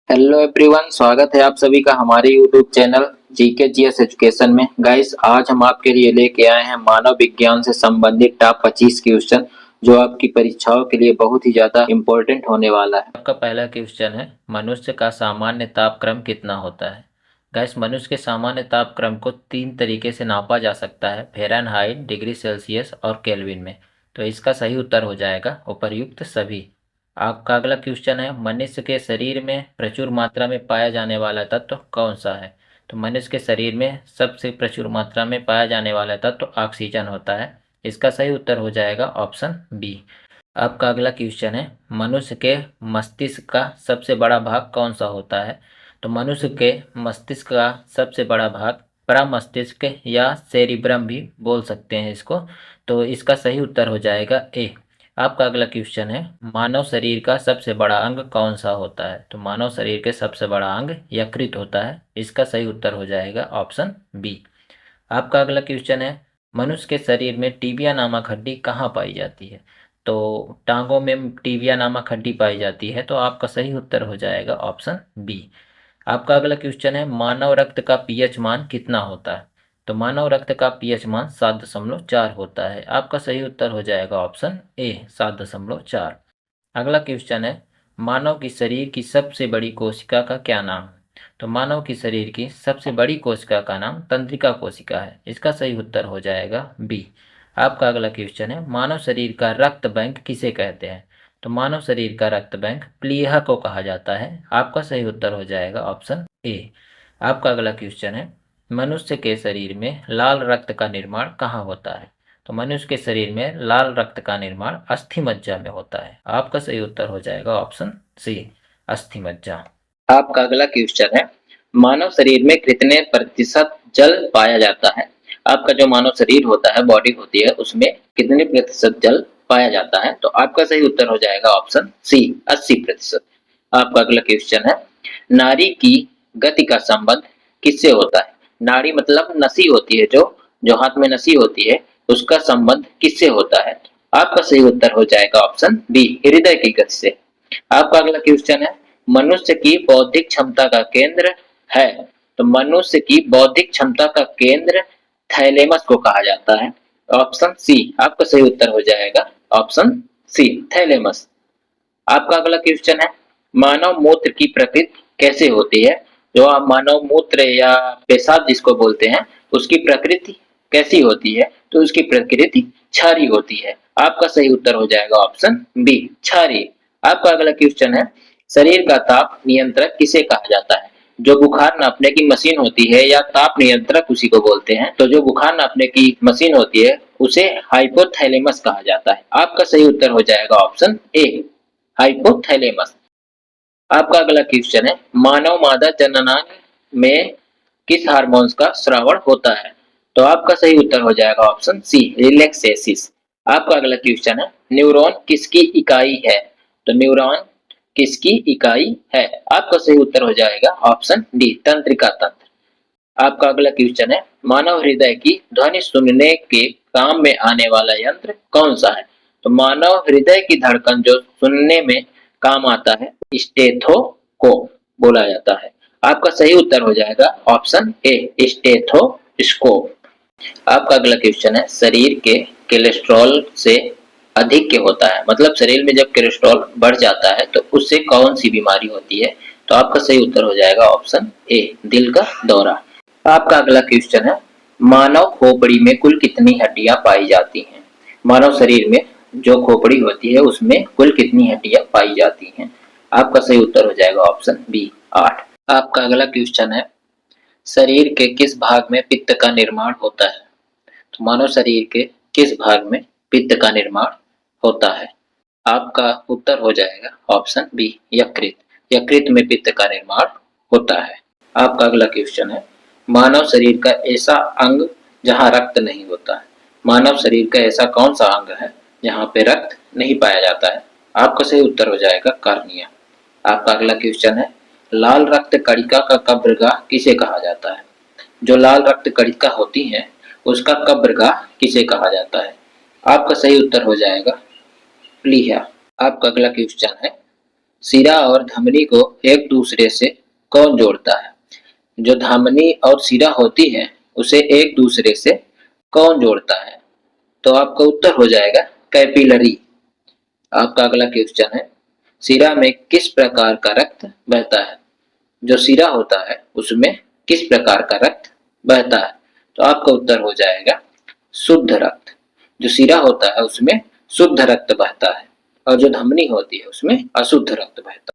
Hello everyone, स्वागत है आप सभी का हमारे YouTube channel GK GS education में। गाइस, आज हम आपके लिए लेके आए हैं मानव विज्ञान से संबंधित टॉप 25 क्वेश्चन जो आपकी परीक्षाओं के लिए बहुत ही ज्यादा इम्पोर्टेंट होने वाला है। आपका पहला क्वेश्चन है, मनुष्य का सामान्य तापक्रम कितना होता है। गैस, मनुष्य के सामान्य तापक्रम को तीन तरीके से नापा जा सकता है, फ़ारेनहाइट, डिग्री सेल्सियस और केल्विन में। तो इसका सही उत्तर हो जाएगा उपर्युक्त सभी। आपका अगला क्वेश्चन है, मनुष्य के शरीर में प्रचुर मात्रा में पाया जाने वाला तत्व कौन सा है। तो मनुष्य के शरीर में सबसे प्रचुर मात्रा में पाया जाने वाला तत्व ऑक्सीजन होता है। इसका सही उत्तर हो जाएगा ऑप्शन बी। आपका अगला क्वेश्चन है, मनुष्य के मस्तिष्क का सबसे बड़ा भाग कौन सा होता है। तो मनुष्य के मस्तिष्क का सबसे बड़ा भाग प्रमस्तिष्क या सेरिब्रम भी बोल सकते हैं इसको। तो इसका सही उत्तर हो जाएगा ए। आपका अगला क्वेश्चन है, मानव शरीर का सबसे बड़ा अंग कौन सा होता है। तो मानव शरीर के सबसे बड़ा अंग यकृत होता है। इसका सही उत्तर हो जाएगा ऑप्शन बी। आपका अगला क्वेश्चन है, मनुष्य के शरीर में टीबिया नामक हड्डी कहाँ पाई जाती है। तो टांगों में टीबिया नामक हड्डी पाई जाती है। तो आपका सही उत्तर हो जाएगा ऑप्शन बी। आपका अगला क्वेश्चन है, मानव रक्त का पीएच मान कितना होता है। तो मानव रक्त का पीएच मान 7.4 होता है। आपका सही उत्तर हो जाएगा ऑप्शन ए, 7.4। अगला क्वेश्चन है, मानव की शरीर की सबसे बड़ी कोशिका का क्या नाम है। तो मानव की शरीर की सबसे बड़ी कोशिका का नाम तंत्रिका कोशिका है। इसका सही उत्तर हो जाएगा बी। आपका अगला क्वेश्चन है, मानव शरीर का रक्त बैंक किसे कहते हैं। तो मानव शरीर का रक्त बैंक प्लीहा को कहा जाता है। आपका सही उत्तर हो जाएगा ऑप्शन ए। आपका अगला क्वेश्चन है, मनुष्य के शरीर में लाल रक्त का निर्माण कहाँ होता है। तो मनुष्य के शरीर में लाल रक्त का निर्माण अस्थि मज्जा में होता है। आपका सही उत्तर हो जाएगा ऑप्शन सी, अस्थि मज्जा। आपका अगला क्वेश्चन है, मानव शरीर में कितने प्रतिशत जल पाया जाता है। आपका जो मानव शरीर होता है, बॉडी होती है, उसमें कितने प्रतिशत जल पाया जाता है। तो आपका सही उत्तर हो जाएगा ऑप्शन सी, 80%। आपका अगला क्वेश्चन है, नारी की गति का संबंध किससे होता है। नाड़ी मतलब नसी होती है, जो जो हाथ में नसी होती है, उसका संबंध किससे होता है। आपका सही उत्तर हो जाएगा ऑप्शन बी, हृदय की गति से। आपका अगला क्वेश्चन है, मनुष्य की बौद्धिक क्षमता का केंद्र है। तो मनुष्य की बौद्धिक क्षमता का केंद्र थैलेमस को कहा जाता है। ऑप्शन सी आपका सही उत्तर हो जाएगा ऑप्शन सी, थैलेमस। आपका अगला क्वेश्चन है, मानव मूत्र की प्रकृति कैसे होती है। जो आप मानव मूत्र या पेशाब जिसको बोलते हैं, उसकी प्रकृति कैसी होती है। तो उसकी प्रकृति क्षारीय होती है। आपका सही उत्तर हो जाएगा ऑप्शन बी, क्षारीय। आपका अगला क्वेश्चन है, शरीर का ताप नियंत्रक किसे कहा जाता है। जो बुखार नापने की मशीन होती है या ताप नियंत्रक उसी को बोलते हैं। तो जो बुखार नापने की मशीन होती है उसे हाइपोथैलेमस कहा जाता है। आपका सही उत्तर हो जाएगा ऑप्शन ए, हाइपोथैलेमस। आपका अगला क्वेश्चन है, मानव मादा जननांग में किस हार्मोन्स का स्रावण होता है। तो आपका सही उत्तर हो जाएगा ऑप्शन सी, रिलैक्सेसिस। आपका अगला क्वेश्चन है, न्यूरॉन किसकी इकाई है। तो न्यूरॉन किसकी इकाई है। आपका सही उत्तर हो जाएगा ऑप्शन डी, तंत्रिका तंत्र। आपका अगला क्वेश्चन है, मानव हृदय की ध्वनि सुनने के काम में आने वाला यंत्र कौन सा है। तो मानव हृदय की धड़कन जो सुनने में काम आता है, स्टेथो को बोला जाता है। आपका सही उत्तर हो जाएगा ऑप्शन ए, स्टेथोस्कोप। आपका अगला क्वेश्चन है, शरीर के कोलेस्ट्रॉल से अधिक के होता है, मतलब शरीर में जब कोलेस्ट्रॉल बढ़ जाता है तो उससे कौन सी बीमारी होती है। तो आपका सही उत्तर हो जाएगा ऑप्शन ए, दिल का दौरा। आपका अगला क्वेश्चन है, मानव खोपड़ी में कुल कितनी हड्डियां पाई जाती हैं। मानव शरीर में जो खोपड़ी होती है उसमें कुल कितनी हड्डियां पाई जाती हैं। आपका सही उत्तर हो जाएगा ऑप्शन बी, 8। आपका अगला क्वेश्चन है, शरीर के किस भाग में पित्त का निर्माण होता है। तो मानव शरीर के किस भाग में पित्त का निर्माण होता है। आपका उत्तर हो जाएगा ऑप्शन बी, यकृत। यकृत में पित्त का निर्माण होता है। आपका अगला क्वेश्चन है, मानव शरीर का ऐसा अंग जहां रक्त नहीं होता है। मानव शरीर का ऐसा कौन सा अंग है जहां पे रक्त नहीं पाया जाता है। आपका सही उत्तर हो जाएगा कार्निया। आपका अगला क्वेश्चन है, लाल रक्त कणिका का कब्रगाह किसे कहा जाता है। जो लाल रक्त कणिका होती है उसका कब्रगाह किसे कहा जाता है। आपका सही उत्तर हो जाएगा प्लीहा। आपका अगला क्वेश्चन है, सिरा और धमनी को एक दूसरे से कौन जोड़ता है? जो धमनी और सिरा होती है उसे एक दूसरे से कौन जोड़ता है? तो आपका उत्तर हो जाएगा कैपिलरी। आपका अगला क्वेश्चन है, सिरा में किस प्रकार का रक्त बहता है? जो सिरा होता है उसमें किस प्रकार का रक्त बहता है? तो आपका उत्तर हो जाएगा शुद्ध रक्त। जो सिरा होता है उसमें शुद्ध रक्त बहता है और जो धमनी होती है उसमें अशुद्ध रक्त बहता है।